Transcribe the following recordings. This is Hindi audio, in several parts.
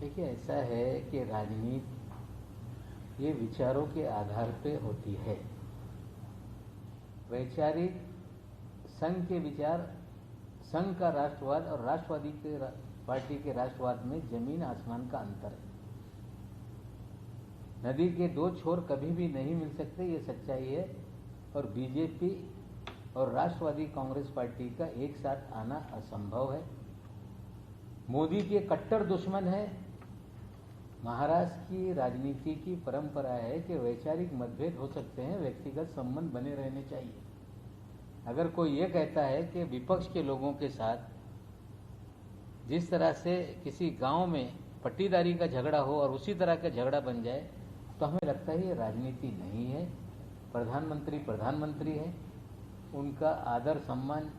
देखिए, ऐसा है कि राजनीति ये विचारों के आधार पे होती है। वैचारिक संघ के विचार, संघ का राष्ट्रवाद और राष्ट्रवादी के पार्टी के राष्ट्रवाद में जमीन आसमान का अंतर है। नदी के दो छोर कभी भी नहीं मिल सकते, ये सच्चाई है। और बीजेपी और राष्ट्रवादी कांग्रेस पार्टी का एक साथ आना असंभव है। मोदी के कट्टर दुश्मन है। महाराष्ट्र की राजनीति की परंपरा है कि वैचारिक मतभेद हो सकते हैं, व्यक्तिगत संबंध बने रहने चाहिए। अगर कोई ये कहता है कि विपक्ष के लोगों के साथ जिस तरह से किसी गांव में पट्टीदारी का झगड़ा हो और उसी तरह का झगड़ा बन जाए, तो हमें लगता है ये राजनीति नहीं है। प्रधानमंत्री प्रधानमंत्री है, उनका आदर सम्मान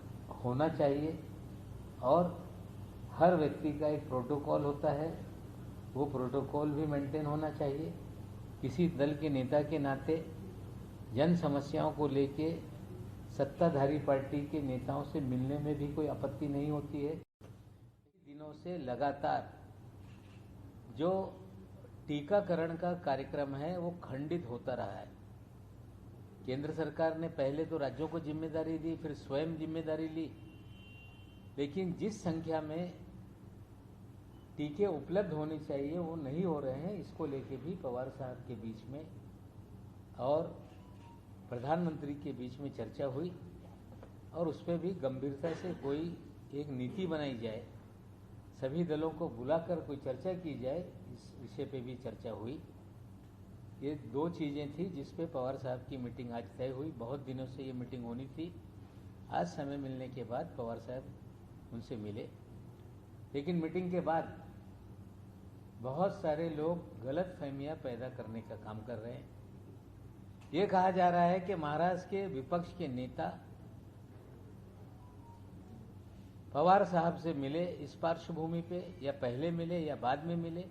होना चाहिए और हर व्यक्ति का एक प्रोटोकॉल होता है, वो प्रोटोकॉल भी मेंटेन होना चाहिए। किसी दल के नेता के नाते जन समस्याओं को लेके सत्ताधारी पार्टी के नेताओं से मिलने में भी कोई आपत्ति नहीं होती है। दिनों से लगातार जो टीकाकरण का कार्यक्रम है वो खंडित होता रहा है। केंद्र सरकार ने पहले तो राज्यों को जिम्मेदारी दी, फिर स्वयं जिम्मेदारी ली, लेकिन जिस संख्या में टीके उपलब्ध होने चाहिए वो नहीं हो रहे हैं। इसको लेके भी पवार साहब के बीच में और प्रधानमंत्री के बीच में चर्चा हुई और उस पर भी गंभीरता से कोई एक नीति बनाई जाए, सभी दलों को बुलाकर कोई चर्चा की जाए, इस विषय पे भी चर्चा हुई। ये दो चीज़ें थी जिस पे पवार साहब की मीटिंग आज तय हुई। बहुत दिनों से ये मीटिंग होनी थी। आज समय मिलने के बाद पवार साहब उनसे मिले, लेकिन मीटिंग के बाद बहुत सारे लोग गलत फहमियाँ पैदा करने का काम कर रहे हैं। ये कहा जा रहा है कि महाराष्ट्र के विपक्ष के नेता पवार साहब से मिले इस पार्श्वभूमि पे, या पहले मिले या बाद में मिले।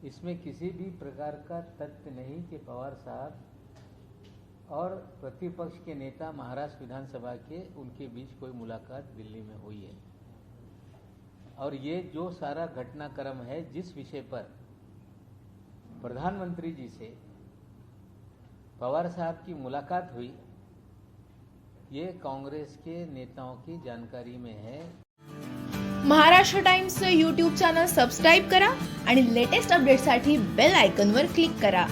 इसमें किसी भी प्रकार का तथ्य नहीं कि पवार साहब और प्रतिपक्ष के नेता महाराष्ट्र विधानसभा के उनके बीच कोई मुलाकात दिल्ली में हुई है। और ये जो सारा घटनाक्रम है, जिस विषय पर प्रधानमंत्री जी से पवार साहब की मुलाकात हुई, ये कांग्रेस के नेताओं की जानकारी में है। Maharashtra times YouTube channel subscribe करा आणि लेटेस्ट अपडेटसाठी बेल आयकॉनवर क्लिक करा।